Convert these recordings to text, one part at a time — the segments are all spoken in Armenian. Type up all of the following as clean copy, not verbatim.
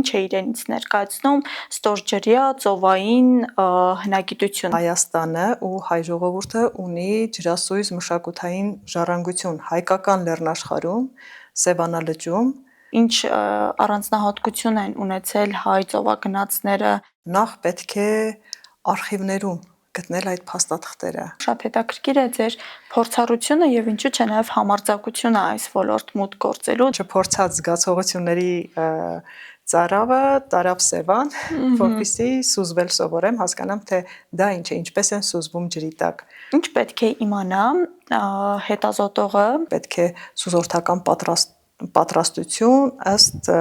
ինչ է իրենից ներկայացնում ստորջրյա ծովային հնագիտություն։ Հայաստանը ու հայ ժողովուրդը ունի ջրասույզ մշակութային ժառանգություն հայկական լեռնաշխարհում, Սևանա լճում։ Ինչ առանձնահատկություն են ունեցել հայ ծովագնացները։ Նախ պետք է արխիվներում գտնել այդ փաստաթղթերը։ Շատ հետաքրքիր է ձեր փորձառությունը եւ ինչու՞ չէ նաեւ համարձակությունը այս ոլորտ մուտք գործելու։ Չփորձած զգացողությունների ծարավը տարավ Սևան, որպեսզի սուզվել սովորեմ, հասկանամ, թե դա ինչ է, ինչպես են սուզվում ջրի տակ։ Ինչ պետք է իմանա հետազոտողը։ Պետք է սուզորդական պատրաստություն ըստ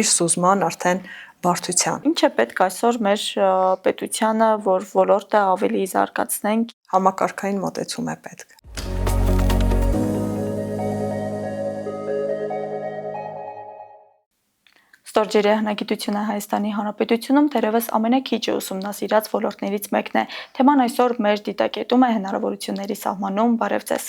իր սուզման արդեն բարդության։ Ինչ է պետք այսօր մեր պետությանը, որ ոլորտը ավելի զարգացնենք։ Համակարգային մոտեցում է պետք։ Ստորջրյա հնագիտությունը Հայաստանի Հանրապետությունում դեռևս ամենաքիչը ուսումնասիրած ոլորտներից մեկն է։ Թեման այսօր մեր դիտակետում է հնարավորությունների սահմանում։ Բարև ձեզ։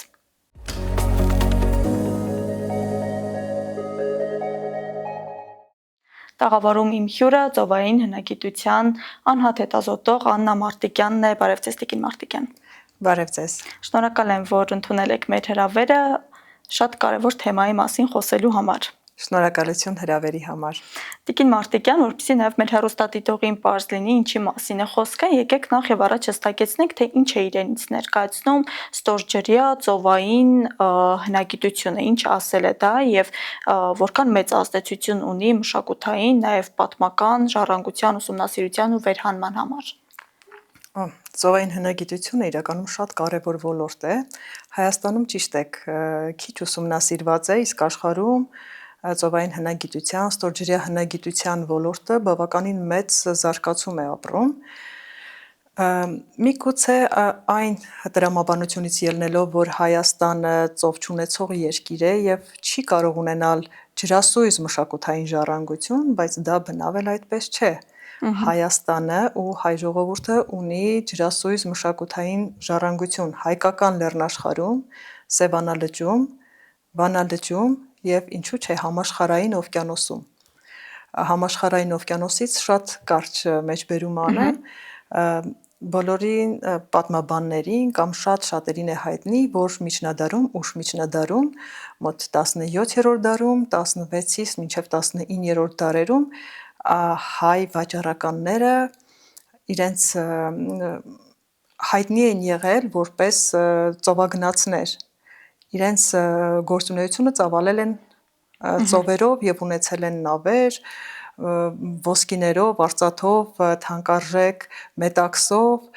Տաղավարում իմ հյուրը ծովային հնագիտության անհատ հետազոտող Աննա Մարտիկյանն է։ Բարև ձեզ, Տիկին Մարտիկյան։ Բարև ձեզ։ Շնորհակալ եմ, որ ընդունել եք մեր հրավերը շատ կարևոր թեմայի մասին խոսելու համար։ Շնորհակալություն հրավերի համար։ Տիկին Մարտիկյան, որպեսզի նաև մեր հեռուստադիտողին պարզ լինի, ինչի մասին է խոսքը, եկեք նախ եւ առաջ հստակեցնենք, թե ինչ է իրենից ներկայացնում ստորջրյա ծովային հնագիտությունը, ինչ ասել է դա եւ որքան մեծ ազդեցություն ունի մշակութային, նաև պատմական ժառանգության ուսումնասիրության ու վերհանման համար։ Ծովային հնագիտությունը իրականում շատ կարևոր ոլորտ է։ Հայաստանում ճիշտ եք, քիչ ուսումնասիրված է, իսկ աշխարհում ծովային հնագիտության, ստորջրյա հնագիտության ոլորտը բավականին մեծ զարգացում է ապրում։ Միգուցե այն տրամաբանությունից ելնելով, որ Հայաստանը ծով չունեցող երկիր է եւ չի կարող ունենալ ջրասույզ մշակութային ժառանգություն, բայց դա բնավ էլ այդպես չէ։ Հայաստանը ու հայ ժողովուրդը ունի ջրասույզ մշակութային ժառանգություն հայկական լեռնաշխարհում, Սևանա լճում, Վանա լճում եւ ինչու՞ չէ համաշխարհային օվկիանոսում։ Համաշխարհային օվկիանոսից շատ կարճ մեջբերում անեմ, բոլորին պատմաբաններին կամ շատերին է հայտնի, որ միջնադարում, ուշ միջնադարում, մոտ 17-րդ դարում, 16-ից մինչև 19-րդ դարերում հայ վաճառականները իրենց հայտնի են եղել որպես ծովագնացներ։ Իրենց գործունեությունը ծավալել են ծովերով եւ ունեցել են նավեր, ոսկիներով, արծաթով, թանկարժեք մետաքսով,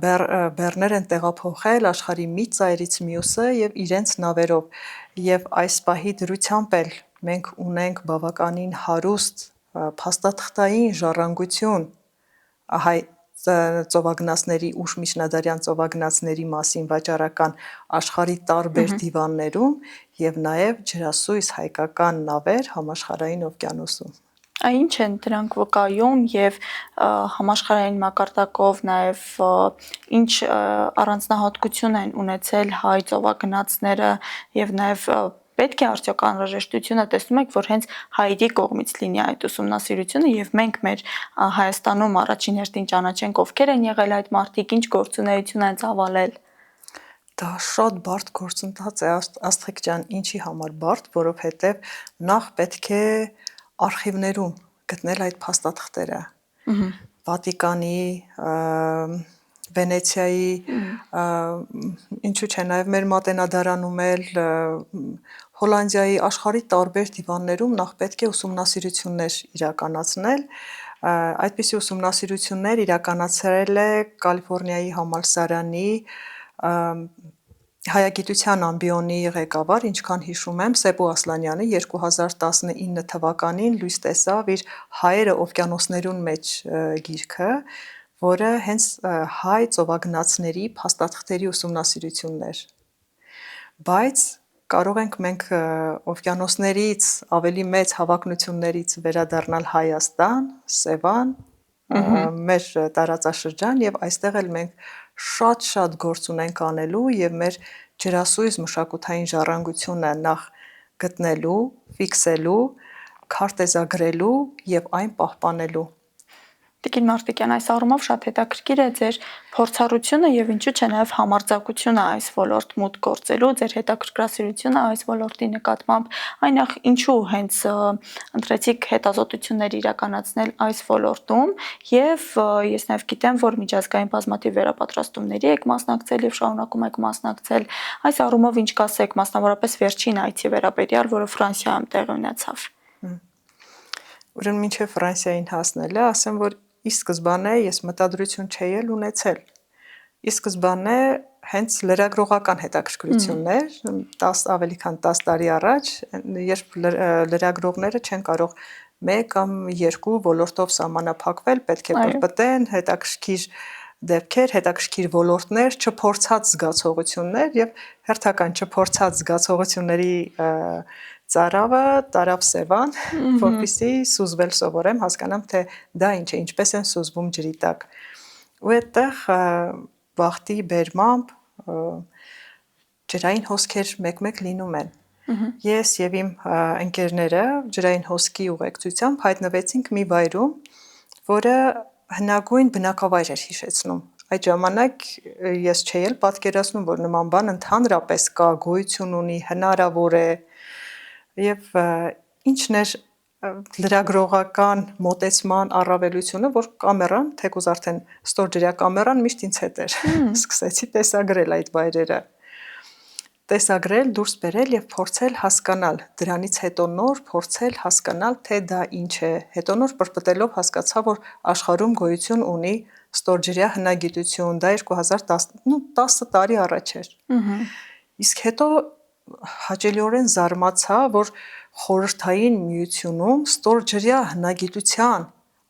բեռներ են տեղափոխել աշխարհի մի ծայրից մյուսը եւ իրենց նավերով։ Եվ այս պահի դրությամբ էլ մենք ունենք բավականին հարուստ փաստաթղթային ժառանգություն հայ ծովագնացների ուշ միջնադարյան ծովագնացների մասին վաճառական աշխարհի տարբեր դիվաններում եւ նաեւ ջրասույզ հայկական նավեր համաշխարհային օվկիանոսում։ Ինչ են դրանք վկայում եւ համաշխարհային մակարդակով նաեւ ինչ առանձնահատկություն են ունեցել հայ ծովագնացները եւ նաեւ պետք է արդյոք անհրաժեշտությունը տեսնում եք, որ հենց հայերի կողմից լինի այդ ուսումնասիրությունը եւ մենք մեր Հայաստանում առաջին հերթին ճանաչենք ովքեր են եղել այդ մարդիկ, ինչ գործունեություն են ծավալել։ Դա շատ բարդ գործընթաց է, Աստղիկ ջան, ինչի համար բարդ, որովհետև նախ պետք է արխիվներում գտնել այդ փաստաթղթերը։ Վատիկանի, Վենեցիայի, ինչու՞ չէ, նաև մեր Մատենադարանում էլ, Հոլանդիայի, աշխարհի տարբեր դիվաններում նախ պետք է ուսումնասիրություններ իրականացնել։ Այդպիսի ուսումնասիրություններ իրականացրել է Կալիֆոռնիայի համալսարանի հայագիտության ամբիոնի ղեկավար, ինչքան հիշում եմ, Սեբու Ասլանյանը 2019 թվականին լույս տեսավ իր «Հայերը օվկիանոսներուն մեջ» գիրքը, որը հենց հայ ծովագնացների փաստաթղթերի ուսումնասիրությունն էր։ Բայց կարող ենք մենք օվկիանոսներից ավելի մեծ հավակնություններից վերադառնալ Հայաստան, Սևան, մեր տարածաշրջան եւ այստեղ էլ մենք շատ գործ ունենք անելու եւ մեր ջրասույզ մշակութային ժառանգությունը նախ գտնելու, ֆիքսելու, քարտեզագրելու եւ այն պահպանելու։ Տիկին Մարտիկյան, այս առումով շատ հետաքրքիր է ձեր փորձառությունը եւ ինչու՞ չէ նաեւ համարձակությունը այս ոլորտ մուտք գործելու, ձեր հետաքրքրասիրությունը այս ոլորտի նկատմամբ, այնախ ինչու հենց ընտրեցիք հետազոտություններ իրականացնել այս ոլորտում եւ ես նաեւ գիտեմ, որ միջազգային բազմաթիվ վերապատրաստումների եք մասնակցել եւ շարունակում եք մասնակցել, այս առումով ինչ կասեք, մասնավորապես վերջին այցի վերաբերյալ, որը Ֆրանսիայում տեղի ունեցավ։ Ուրեմն մինչև Ֆրանսիային հասնելը, ասեմ, որ ի սկզբանե ես մտադրություն չէի էլ ունեցել։ Ի սկզբանե հենց լրագրողական հետաքրքրություններ, ավելի քան 10 տարի առաջ, երբ լրագրողները չեն կարող մեկ կամ երկու ոլորտով սահմանափակվել, պետք է պրպտեն հետաքրքիր դեպքեր, հետաքրքիր ոլորտներ, չփորձած զգացողություններ եւ հերթական չփորձած զգացողությունների ծարավը տարավ Սևան, որպեսզի սուզվել սովորեմ, հասկանամ, թե դա ինչ է, ինչպես են սուզվում ջրի տակ։ Ու այդտեղ բախտի բերմամբ ջրային հոսքեր մեկ-մեկ լինում են։ Ես եւ իմ ընկերները ջրային հոսքի ուղեկցությամբ հայտնվեցինք մի վայրում, որը հնագույն բնակավայր էր հիշեցնում։ Այդ ժամանակ ես չէի էլ պատկերացնում, որ նման բան ընդհանրապես կա, գոյություն ունի, հնարավոր է։ Եվ ինչն էր լրագրողական մոտեցման առավելությունը, որ կամերան, թեկուզ արդեն ստորջրյա կամերան միշտ ինձ հետ էր։ Սկսեցի տեսագրել այդ վայրերը։ Տեսագրել, դուրս բերել եւ փորձել հասկանալ, դրանից հետո նոր փորձել հասկանալ, թե դա ինչ է։ Հետո նոր պրպտելով հասկացա, որ աշխարհում գոյություն ունի ստորջրյա հնագիտություն, դա 10 տարի առաջ էր։ Իսկ հետո հաճելիորեն զարմացա, որ Խորհրդային Միությունում ստորջրյա հնագիտության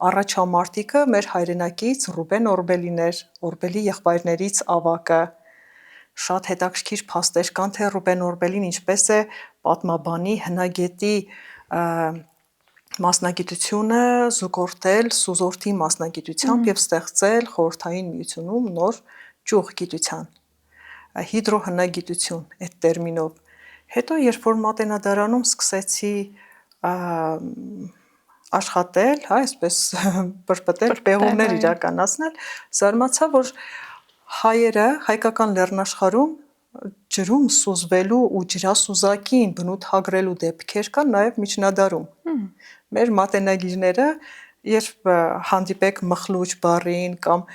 առաջամարտիկը մեր հայրենակից Ռուբեն Օրբելին էր, Օրբելի եղբայրներից ավագը։ Շատ հետաքրքիր փաստեր կան, թե Ռուբեն Օրբելին ինչպես է պատմաբանի հնագետի մասնագիտությունը զուգորդել սուզորդի մասնագիտությամբ եւ ստեղծել Խորհրդային Միությունում նոր ճյուղ գիտության, հիդրոհնագիտություն այդ տերմինով։ Հետո երբ որ Մատենադարանում սկսեցի աշխատել, այսպես պրպտել, պեղումներ իրականացնել, զարմացա, որ հայերը հայկական լեռնաշխարհում ջրում սուզվելու ու ջրասուզակին բնութագրելու դեպքեր կան նաև միջնադարում։ Մեր մատենագիրները, երբ հանդիպեք մխլուջ բառին կամ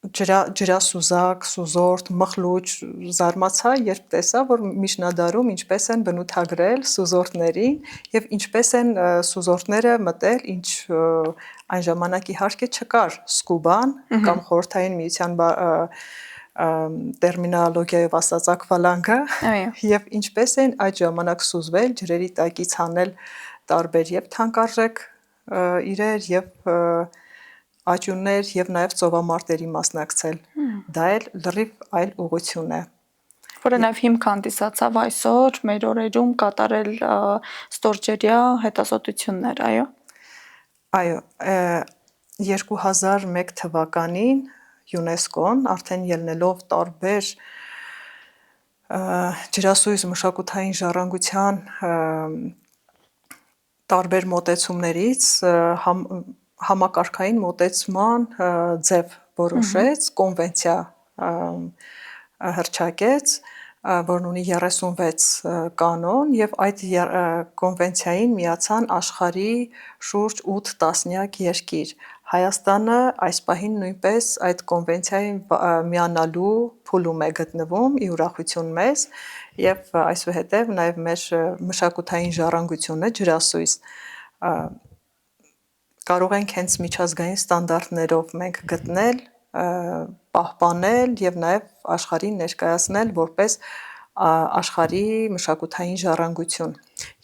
ջրասուզակ, սուզորդ, մխլուջ, զարմացա, երբ տեսա, որ միջնադարում ինչպես են բնութագրել սուզորդներին եւ ինչպես են սուզորդները մտել, ինչ այն ժամանակ իհարկե չկար սկուբան կամ Խորհրդային Միության տերմինոլոգիայով ասած ակվալանգը եւ ինչպես են այդ ժամանակ սուզվել ջրերի տակից հանել տարբեր եւ թանկարժեք իրեր եւ աճյուններ եւ նաեւ ծովամարտերի մասնակցել։ Դա էլ լրիվ այլ ուղղություն է։ Որը նաեւ հիմք հանդիսացավ այսօր մեր օրերում կատարել ստորջրյա հետազոտություններ, այո։ Այո, 2001 թվականին ՅՈՒՆԵՍԿՕ-ն արդեն ելնելով տարբեր ջրասույզ մշակութային ժառանգության տարբեր մոտեցումներից համակարգային մոտեցման ձև որոշեց, կոնվենցիա հռչակեց, որն ունի 36 կանոն եւ այդ կոնվենցիային միացան աշխարհի շուրջ 8 տասնյակ երկիր։ Հայաստանը այս պահին նույնպես այդ կոնվենցիային միանալու փուլում է գտնվում, ի ուրախություն մեզ, եւ այսուհետեւ նաեւ մեր մշակութային ժառանգությունը ջրասույզ կարող ենք հենց միջազգային ստանդարտներով մենք գտնել, պահպանել եւ նաեւ աշխարհին ներկայացնել որպես աշխարհի մշակութային ժառանգություն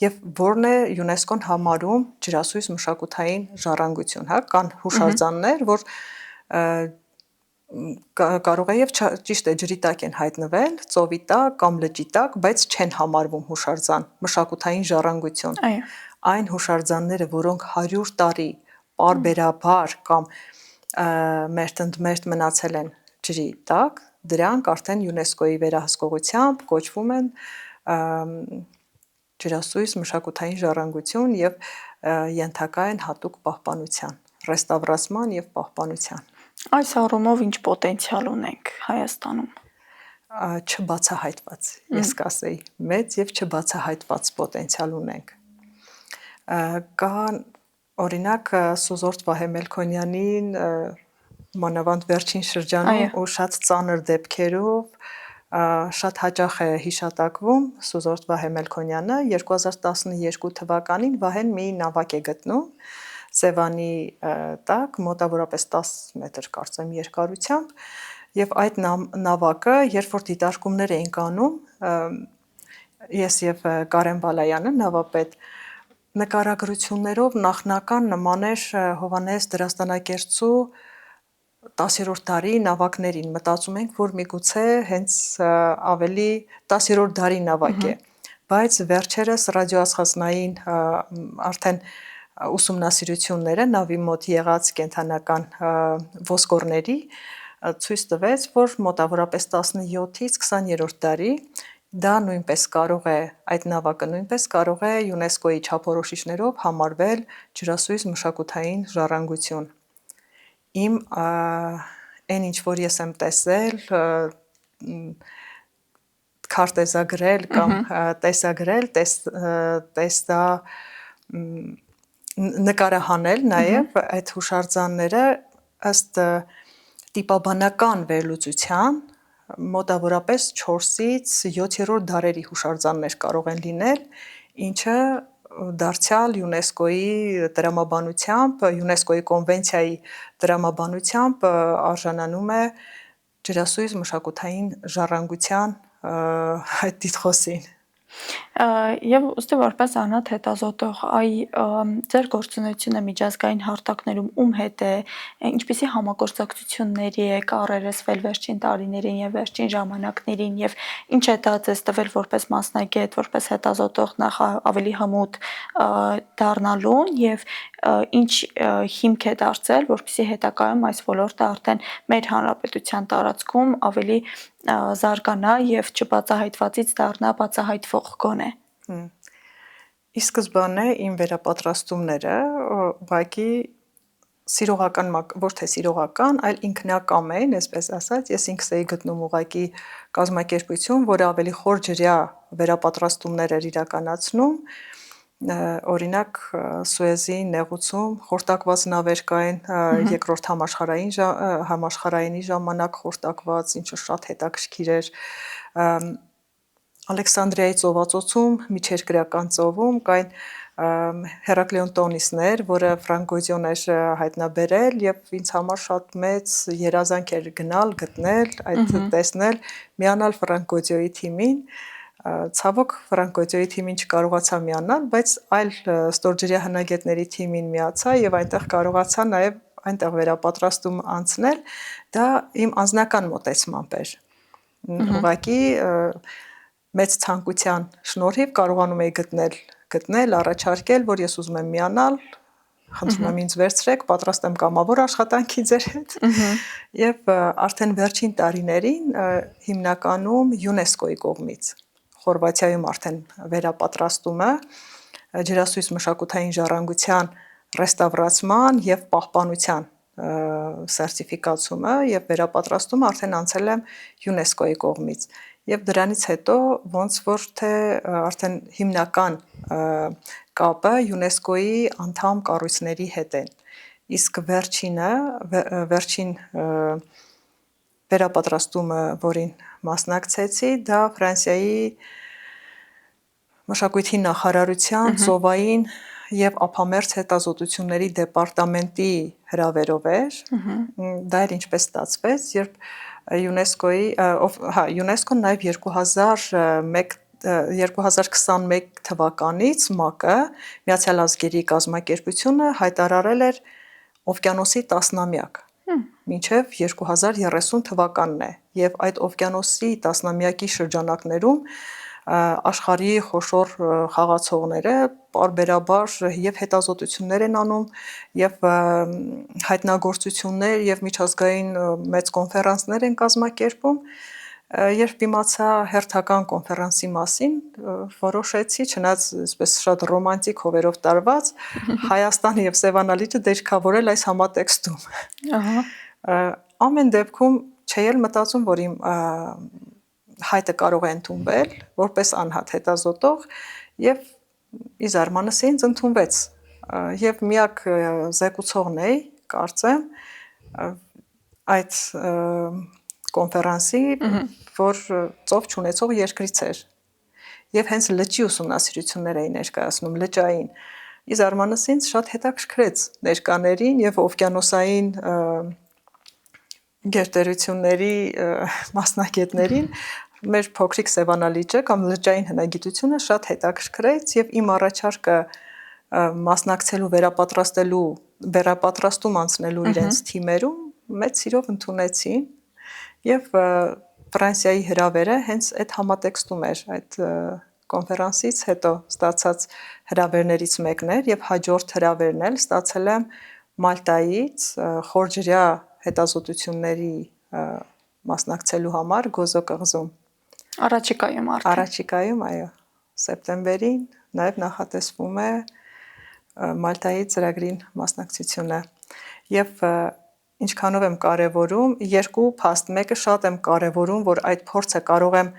եւ որն է ՅՈՒՆԵՍԿՕ-ն համարում ջրասույզ մշակութային ժառանգություն, հա, կան հուշարձաններ, որ կարող է եւ ճիշտ է ջրի տակ են հայտնվել, ծովի տակ կամ լճի տակ, բայց չեն համարվում հուշարձան, մշակութային ժառանգություն։ Այն հուշարձանները, որոնք 100 տարի պարբերաբար կամ մերթընդմերթ մնացել են ջրի տակ, դրանք արդեն ՅՈՒՆԵՍԿՕ-ի վերահսկողությամբ կոչվում են ջրասույզ մշակութային ժառանգություն եւ ենթակա են հատուկ պահպանության, ռեստավրացման եւ պահպանության։ Այս առումով ինչ պոտենցիալ ունենք Հայաստանում։ Չբացահայտված, ես կասեի, մեծ եւ չբացահայտված պոտենցիալ ունենք։ Կա օրինակ Սուզորդ Վահե Մելքոնյանին մանավանդ վերջին շրջանում ու շատ ծանր դեպքերով շատ հաճախ է հիշատակվում Սուզորդ Վահե Մելքոնյանը 2012 թվականին Վահեն մի նավակ է գտնում Սևանի տակ մոտավորապես 10 մետր կարծեմ երկարությամբ եւ այդ նավակը երբ որ դիտարկումներ էինք անում ես եւ Կարեն Բալայանը նավապետ նկարագրություններով նախնական նման էր Հովհաննես Դրաստանակերտցու 10-րդ դարի նավակներին մտածում ենք որ միգուցե հենց ավելի 10-րդ դարի նավակ է բայց վերջերս ռադիոաստղածնային արդեն ուսումնասիրությունները նավի մոտ եղած կենթանական ոսկորների ցույց տվեց որ մոտավորապես 17-ից 20-րդ դարի դա նույնպես կարող է այդ նավակը նույնպես կարող է ՅՈՒՆԵՍԿՕ-ի չափորոշիչներով համարվել ջրասույզ մշակութային ժառանգություն։ Իմ այն ինչ որ ես եմ տեսել քարտեզագրել կամ տեսագրել տեսա նկարահանել նաև այդ հուշարձանները ըստ տիպաբանական վերլուծության մոտավորապես 4-ից 7-րդ դարերի հուշարձաններ կարող են լինել, ինչը դարձյալ ՅՈՒՆԵՍԿՕ-ի տրամաբանությամբ, ՅՈՒՆԵՍԿՕ-ի կոնվենցիայի տրամաբանությամբ արժանանում է ջրասույզ մշակութային ժառանգության այդ տիտղոսին։ Եվ ուստի որպես անհատ հետազոտող, ձեր գործունեությունը միջազգային հարթակներում ում հետ է, ինչպիսի համագործակցությունների եք առերեսվել վերջին տարիներին եւ վերջին ժամանակներին եւ ինչ է դա ձեզ տվել որպես մասնագետ, որպես հետազոտող նախ ավելի հմուտ դառնալուն եւ ինչ հիմք է դարձել, որպեսզի հետագայում այս ոլորտը արդեն մեր հանրապետության տարածքում ավելի զարգանա եւ չբացահայտվածից դառնա բացահայտվող գոնե։ Ի սկզբանե իմ վերապատրաստումները ուղղակի սիրողական, ոչ թե սիրողական, այլ ինքնակամ էին, այսպես ասած, ես ինքս էի գտնում ուղղակի կազմակերպություն, որը ավելի խորջրյա վերապատրաստումներ էր իրականացնում, օրինակ Սուեզի նեղուցում խորտակված նավեր կային երկրորդ համաշխարհայինի ժամանակ խորտակված, ինչը շատ հետաքրքիր էր, Ալեքսանդրիայի ծովածոցում, միջերկրական ծովում կային Հերակլիոն Տոնիսներ, որը Ֆրանկ Գոյդյոն էր հայտնաբերել եւ ինձ համար շատ մեծ երազանք էր գնալ, գտնել, այդ տեսնել, միանալ Ֆրանկ Գոյդյոյի թիմին, ցավոք Ֆրանկ Գոյդյոյի թիմին չկարողացա միանալ, բայց այլ ստորջրյա հնագետների թիմին միացա եւ այնտեղ կարողացա նաեւ այնտեղ վերապատրաստում անցնել, դա իմ անձնական մոտեցմամբ էր։ Ուղղակի մեծ ցանկության շնորհիվ կարողանում էի գտնել, առաջարկել, որ ես ուզում եմ միանալ, խնդրում եմ ինձ վերցրեք, պատրաստ եմ կամավոր աշխատանքի ձեր հետ։ Եվ արդեն վերջին տարիներին հիմնականում ՅՈՒՆԵՍԿՕ-ի կողմից Խորվաթիայում արդեն վերապատրաստումը ջրասույզ մշակութային ժառանգության ռեստավրացման եւ պահպանության սերտիֆիկացումը եւ վերապատրաստումը արդեն անցել եմ ՅՈՒՆԵՍԿՕ-ի կողմից եւ դրանից հետո ոնց որ թե արդեն հիմնական կապը ՅՈՒՆԵՍԿՕ-ի անդամ կառույցների հետ են իսկ վերջին վերապատրաստումը, որին մասնակցեցի, դա Ֆրանսիայի մշակույթի նախարարության ծովային եւ ափամերձ հետազոտությունների դեպարտամենտի հրավերով էր, դա էր ինչպես ստացվեց, երբ ՅՈՒՆԵՍԿՕ-ն նաեւ 2021 թվականից ՄԱԿ-ը Միացյալ Ազգերի կազմակերպությունը հայտարարել էր օվկիանոսի տասնամյակ, մինչև 2030 թվականն է, եւ այդ օվկիանոսի տասնամյակի շրջանակներում աշխարհի խոշոր խաղացողները պարբերաբար եւ հետազոտություններ են անում եւ հայտնագործություններ եւ միջազգային մեծ կոնֆերանսներ են կազմակերպում Երբ իմացա հերթական կոնֆերանսի մասին, որոշեցի, չնայած այսպես շատ ռոմանտիկ հովերով տարված, Հայաստանը եւ Սևանալիճը դերքավորել այս համատեքստում։ Ահա։ Ամեն դեպքում չէի էլ մտածում, որ իմ հայտը կարող է ընդունվել որպես անհատ հետազոտող եւ ի զարմանս ինձ ընդունվեց եւ միակ զեկուցողն էի, կարծեմ, այդ կոնֆերանսի, որ ծով չունեցող երկրից էր եւ հենց լճի ուսումնասիրություններ էին ներկայացնում, լճային։ Ի զարմանս ինձ շատ հետաքրքրեց ներկաներին եւ օվկիանոսային գերտերությունների մասնակիցներին մեր փոքրիկ Սևանալիճը կամ լճային հնագիտությունը շատ հետաքրքրեց եւ իմ առաջարկը մասնակցելու վերապատրաստում անցնելու իրենց թիմերում մեծ սիրով ընդունեցին եւ Ֆրանսիայի հրավերը հենց այդ համատեքստում էր, այդ կոնֆերանսից հետո ստացած հրավերներից մեկն էր եւ հաջորդ հրավերն էլ ստացել եմ Մալտայից խորջրյա հետազոտությունների մասնակցելու համար Գոզո կղզում։ Առաջիկայում արդեն։ Առաջիկայում, այո, սեպտեմբերին նաև նախատեսվում է Մալտայի ծրագրին մասնակցությունը։ Եվ ինչքանով եմ կարևորում, երկու փաստ, մեկը շատ եմ կարևորում, որ այդ փորձը կարող եմ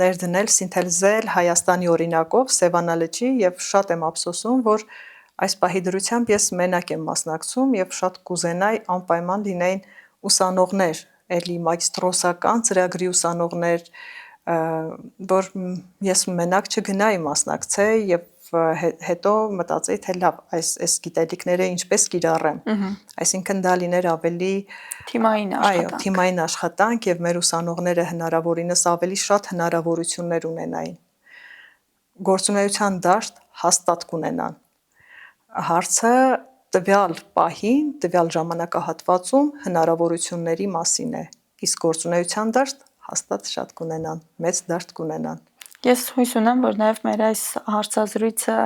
ներդնել, սինթեզել Հայաստանի օրինակով Սևանալճի եւ շատ եմ ափսոսում, որ այս պահի դրությամբ ես մենակ եմ մասնակցում եւ շատ կուզենայի անպայման լինեին ուսանողներ, էլի մագիստրոսական ծրագրի ուսանողներ, որ ես մենակ չգնայի մասնակցեի եւ հետո մտածեի թե լավ, այս գիտելիքները ինչպես կիրառեմ։ Այսինքն դա լիներ ավելի թիմային աշխատանք։ Այո, թիմային աշխատանք եւ մեր ուսանողները հնարավորինս ավելի շատ հնարավորություններ ունենային։ Գործունեության դաշտ հաստատ կունենան։ Հարցը տվյալ պահին, տվյալ ժամանակահատվածում հնարավորությունների մասին է։ Իսկ գործունեության դաշտ հաստատ շատ կունենան, մեծ դաշտ կունենան։ Ես հույս ունեմ, որ նաև մեր այս հարցազրույցը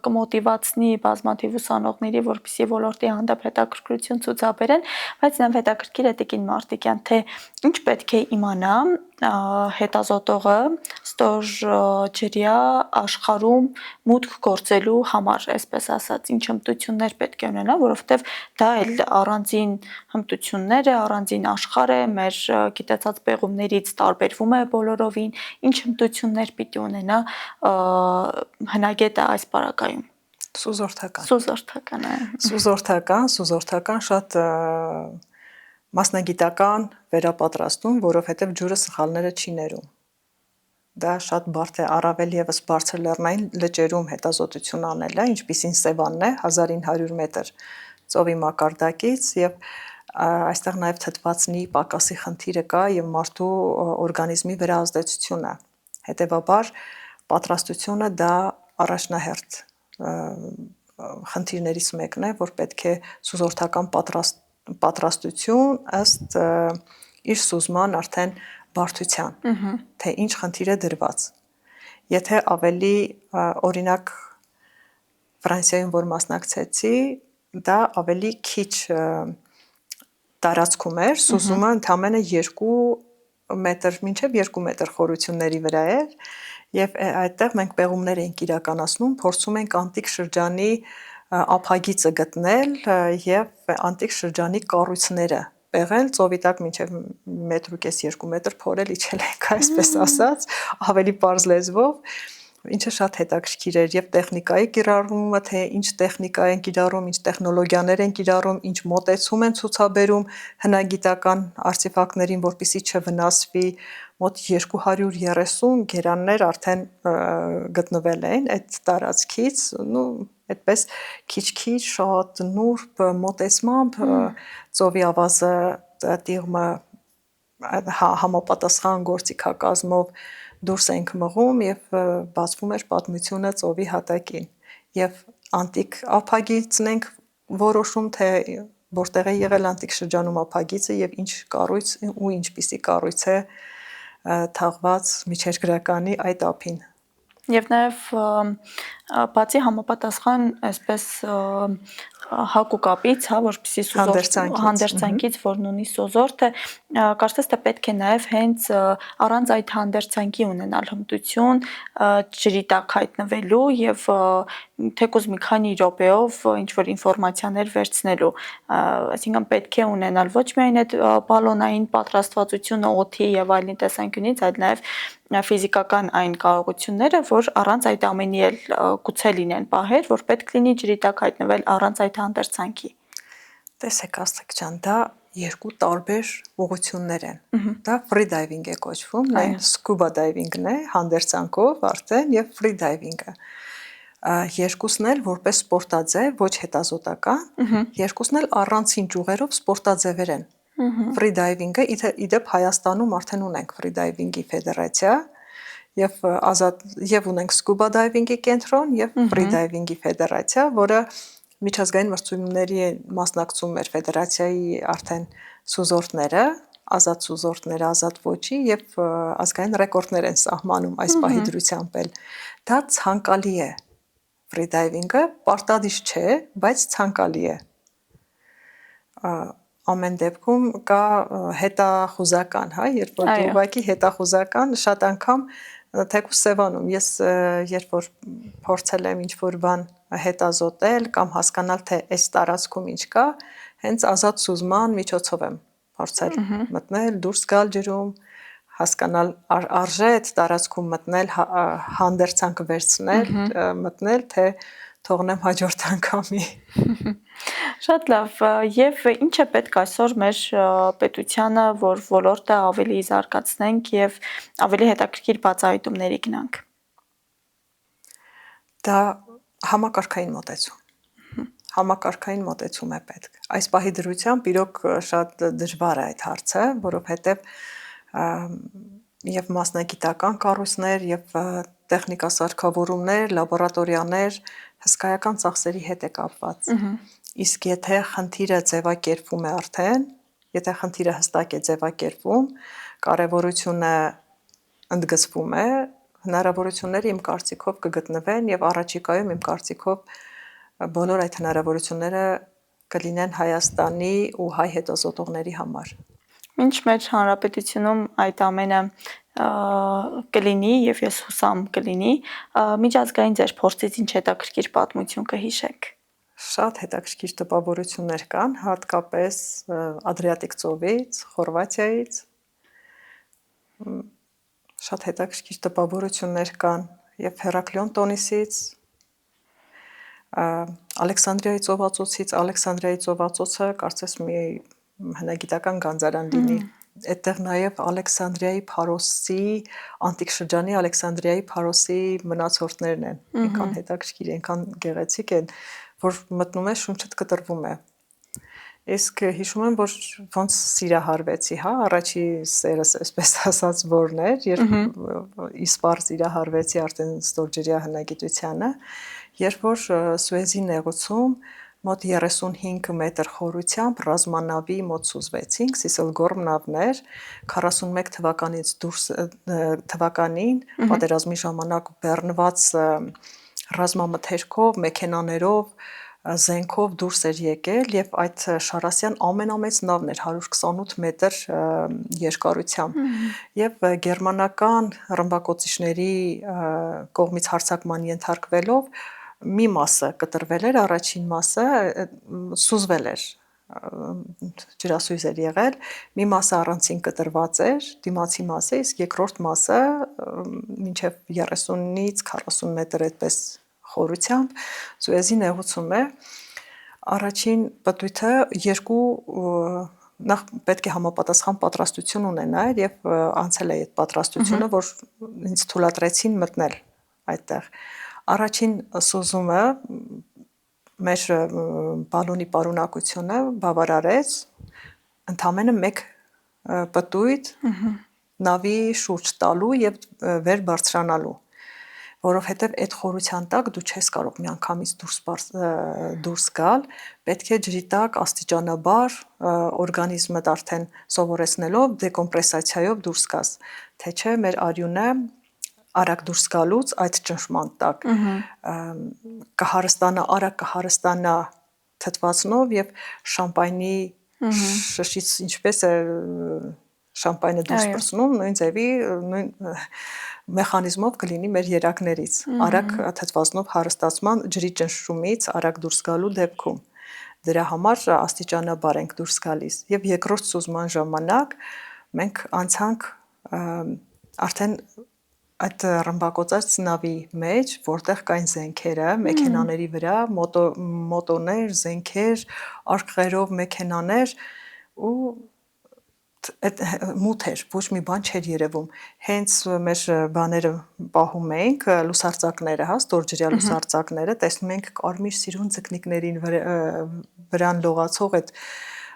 կմոտիվացնի բազմաթիվ ուսանողների, որպեսզի ոլորտի հանդեպ հետաքրքրություն ցուցաբերեն, բայց նաև հետաքրքիր է Տիկին Մարտիկյան, թե ինչ պետք է իմանա հետազոտողը ստորջրյա աշխարհում մուտք գործելու համար, այսպես ասած, ինչ հմտություններ պետք է ունենա, որովհետև դա էլ առանձին հմտություններ է, առանձին աշխարհ է, մեր գիտացած պեղումներից տարբերվում է բոլորովին, ինչ հմտություններ պիտի ունենա հնագետը այս պարագայում։ Սուզորդական շատ մասնագիտական վերապատրաստում, որովհետև ջուրը սխալները չի ներում։ Դա շատ բարդ է, առավել եւս բարձր լեռնային լճերում հետազոտություն անելը, ինչպիսին Սևանն է, 1900 մետր ծովի մակարդակից եւ այստեղ նաեւ թթվածնի պակասի խնդիրը կա եւ մարդու օրգանիզմի վրա ազդեցությունը։ Հետևաբար պատրաստությունը դա առաջնահերթ խնդիրներից մեկն է, որ պետք է սուզորդական պատրաստություն ըստ իր սուզման արդեն բարդության, թե ինչ խնդիր է դրված։ Եթե ավելի օրինակ Ֆրանսիայում որ մասնակցեցի, դա ավելի քիչ տարածքում էր, սուզումը ընդամենը 2 մետր, մինչև 2 մետր խորությունների վրա էր, եւ այդտեղ մենք պեղումներ էինք իրականացնում, փորձում ենք անտիկ շրջանի ափագիծը գտնել եւ անտիկ շրջանի կառույցները պեղել, ծովի տակ մինչև 1.5-2 մետր փորել իջել ենք, այսպես ասած, ավելի պարզ լեզվով, ինչը շատ հետաքրքիր էր եւ տեխնիկայի կիրառումը, թե ինչ տեխնիկա են կիրառում, ինչ տեխնոլոգիաներ են կիրառում, ինչ մոտեցում են ցուցաբերում հնագիտական արտեֆակտներին, որպեսզի չվնասվի, մոտ 230 գերաններ արդեն գտնվել են այդ տարածքից, այդպես քիչ-քիչ շատ նուրբ մոտեցմամբ ծովի ավազը տիղմը համապատասխան գործիքակազմով դուրս ենք մղում եւ բացվում էր պատմությունը ծովի հատակին եւ անտիկ ափագիծն ենք որոշում թե որտեղ է եղել անտիկ շրջանում ափագիծը եւ ինչ կառույց ու ինչպիսի կառույց է թաղված միջերկրականի այդ ափին։ Եվ նաև բացի համապատասխան այսպես հակուկապից, հա, որպեսզի հանդերձանքից, որն ունի սոզորտը, կարծես թե պետք է նաև հենց առանց այդ հանդերձանքի ունենալ հմտություն ջրի տակ հայտնվելու եւ թեկուզ մի քանի րոպեով ինչ որ ինֆորմացիաներ վերցնելու, այսինքն պետք է ունենալ ոչ միայն այդ բալոնային պատրաստվածությունը օդի եւ այլն տեսանկյունից, այլ նաև ֆիզիկական այն կարողությունները, որ առանց այդ ամենի էլ գուցե լինեն պահեր, որ պետք լինի ջրի տակ հայտնվել առանց այդ հանդերձանքի։ Տեսեք, Աստղիկ ջան, դա երկու տարբեր ուղղություններ են։ Դա free diving է կոչվում, այն scuba diving-ն է, հանդերձանքով արդեն եւ free diving-ը։ Երկուսն էլ որպես սպորտաձև, ոչ հետազոտական, երկուսն էլ առանցին ճյուղերով սպորտաձևեր են։ Free diving-ը իդեպ Հայաստանում արդեն ունենք free diving-ի ֆեդերացիա եւ ունենք scuba diving-ի կենտրոն եւ free diving-ի ֆեդերացիա, որը միջազգային մրցույթների մասնակցում էր ֆեդերացիայի արդեն սուզորդները, ազատ սուզորդները, ազատ ոճի եւ ազգային ռեկորդներ են սահմանում այս պահի դրությամբ էլ։ Դա ցանկալի է։ Free diving-ը պարտադիր չէ, բայց ցանկալի է։ Ամեն դեպքում կա հետախուզական, հա, երբ որ դու ուղղակի հետախուզական շատ անգամ թեկուզ Սևանում ես երբ որ փորձել եմ ինչ-որ բան հետազոտել կամ հասկանալ թե այս տարածքում ինչ կա, հենց ազատ սուզման միջոցով եմ փորձել մտնել, դուրս գալ ջրում, հասկանալ արժե այդ տարածքում մտնել, հանդերձանք վերցնել, մտնել, թե թողնեմ հաջորդ անգամի։ Շատ լավ, եւ ինչ է պետք այսօր մեր պետությանը, որ ոլորտը ավելի զարգացնենք եւ ավելի հետաքրքիր բացահայտումների գնանք։ Դա համակարգային մոտեցում։ Համակարգային մոտեցում է պետք։ Այս պահի դրությամբ իրոք շատ դժվար է այդ հարցը, որովհետեւ եւ մասնագիտական կառույցներ եւ տեխնիկասարքավորումներ, լաբորատորիաներ հսկայական ծախսերի հետ է կապված։ Իսկ եթե խնդիրը ձևակերպվում է արդեն, եթե խնդիրը հստակ է ձևակերպվում, կարևորությունը ընդգծվում է, հնարավորությունները իմ կարծիքով կգտնվեն եւ առաջիկայում իմ կարծիքով բոլոր այդ հնարավորությունները կլինեն Հայաստանի ու հայ հետազոտողների համար։ Մինչ մեր հանրապետությունում այդ ամենը կլինի եւ ես հուսամ կլինի, միջազգային ձեր փորձից ինչ հետաքրքիր պատմություն կհիշեք։ Շատ հետաքրքիր տպավորություններ կան, հատկապես Ադրիատիկ ծովից, Խորվաթիայից։ Շատ հետաքրքիր տպավորություններ կան եւ Հերակլիոն տոնիսից, Ալեքսանդրիայի ծովացոցից, Ալեքսանդրիայի ծովացոցը կարծես մի հնագիտական գանձարան լինի։ Այդտեղ նաև Ալեքսանդրիայի Փարոսի, անտիկ շրջանի Ալեքսանդրիայի Փարոսի մնացորդներն են։ Այնքան հետաքրքիր, այնքան գեղեցիկ են, որ մտնում ես շունչդ կտրվում է։ Իսկ հիշում եմ, որ ոնց սիրահարվեցի, հա, առաջի սերս, այսպես ասած, որն էր, երբ իսպառ սիրահարվեցի արդեն ստորջրյա հնագիտությանը, երբ որ Սուեզի նեղուցում մոտ 35 մետր խորությամբ ռազմանավի մոտ սուզվեցինք, Սիսլգորմ նավներ, 41 թվականին պատերազմի ժամանակ բեռնված ռազմամթերքով, մեքենաներով, զենքով դուրս էր եկել եւ այդ Շարասյան ամենամեծ նավն էր 128 մետր երկարությամբ եւ գերմանական ռմբակոծիչների կողմից հարձակման ենթարկվելով մի մասը կտրվել էր, առաջին մասը սուզվել էր, ջրասույզ էր եղել, մի մասը առանցին կտրված էր, դիմացի մասը, իսկ երկրորդ մասը մինչև 30-ից 40 մետր այդպես խորությամբ Սուեզի նեղուցում է։ Առաջին պտույտը երկու նախ պետք է համապատասխան պատրաստություն ունենալ եւ անցել է այդ պատրաստությունը, որ ինձ թույլատրեցին մտնել այդտեղ։ Առաջին սուզումը մեր բալոնի պարունակությունը բավարարեց ընդամենը 1 պտույտ նավի շուրջ տալու եւ վեր բարձրանալու, որովհետեւ այդ խորության տակ դու չես կարող միանգամից դուրս գալ, պետք է ջրի տակ աստիճանաբար օրգանիզմդ արդեն սովորեցնելով դեկոմպրեսացիայով դուրս գաս, թե չէ մեր արյունը արագ դուրս գալուց այդ ճնշման տակ արագ կհարստանա թթվածնով եւ շամպայնի շշից ինչպես է շամպայնը դուրս պրծնում, նույն ձևի, նույն մեխանիզմով կլինի մեր երակներից, արագ թթվածնով հարստացման ջրի ճնշումից արագ դուրս գալու դեպքում։ Դրա համար աստիճանաբար ենք դուրս գալիս։ Եվ երկրորդ սուզման ժամանակ մենք անցանք արդեն այդ ռմբակոծած նավի մեջ, որտեղ կային զենքերը, մեքենաների վրա, մոտոներ, զենքեր, արկղերով մեքենաներ ու այդ մութ էր, ոչ մի բան չէր երևում։ Հենց մեր բաները պահում էինք, լուսարձակները, ստորջրյա լուսարձակները, տեսնում ենք կարմիր սիրուն ձկնիկներին վրան լողացող այդ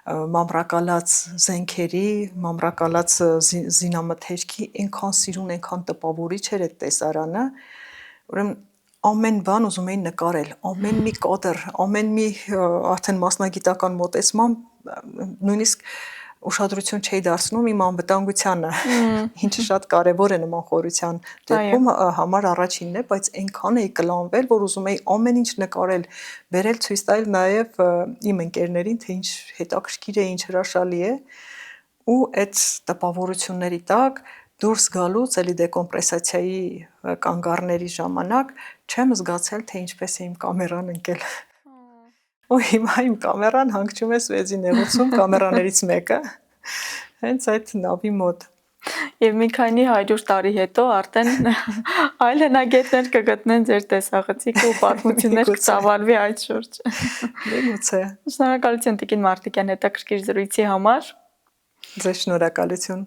մամրակալած զենքերի, մամրակալած զինամթերքի այնքան սիրուն, այնքան տպավորիչ էր այդ տեսարանը, ուրեմն ամեն բան ուզում էին նկարել, ամեն մի կադր, ամեն մի արդեն մասնագիտական մոտեցմամբ նույնիսկ ուշադրություն չէի դարձնում իմ անվտանգությանը, ինչը շատ կարևոր է նման խորության դեպքում համար առաջինն է, բայց այնքան էի կլանվել, որ ուզում էի ամեն ինչ նկարել, բերել ցույց տալ նաև իմ ընկերներին, թե ինչ հետաքրքիր է, ինչ հրաշալի է, ու այդ տպավորությունների տակ դուրս գալուց էլի դեկոմպրեսացիայի կանգառների ժամանակ չեմ զգացել, թե ինչպես է իմ կամերան ընկել։ Ու հիմա իմ կամերան հանգչում է Սուեզի նեղուցում կամերաներից մեկը, հենց այդ նավի մոտ։ Եվ մի քանի 100 տարի հետո արդեն այլ հնագետներ կգտնեն ձեր տեսախցիկը ու պատմություններ կծավալվի այդ շուրջ։ Միգուցե։ Շնորհակալություն Տիկին Մարտիկյան հետաքրքիր զրույցի համար։ Ձեզ շնորհակալություն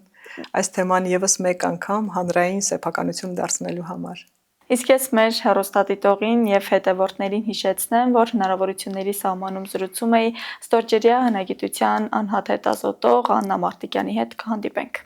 այս թեման եւս մեկ անգամ հանրային սեփականություն դարձնելու համար։ Իսկ ես մեր հեռուստադիտողին եւ հետևորդներին հիշեցնեմ, որ հնարավորությունների սահմանում զրուցում էի ստորջրյա հնագիտության անհատ հետազոտող Աննա Մարտիկյանի հետ կհանդիպենք։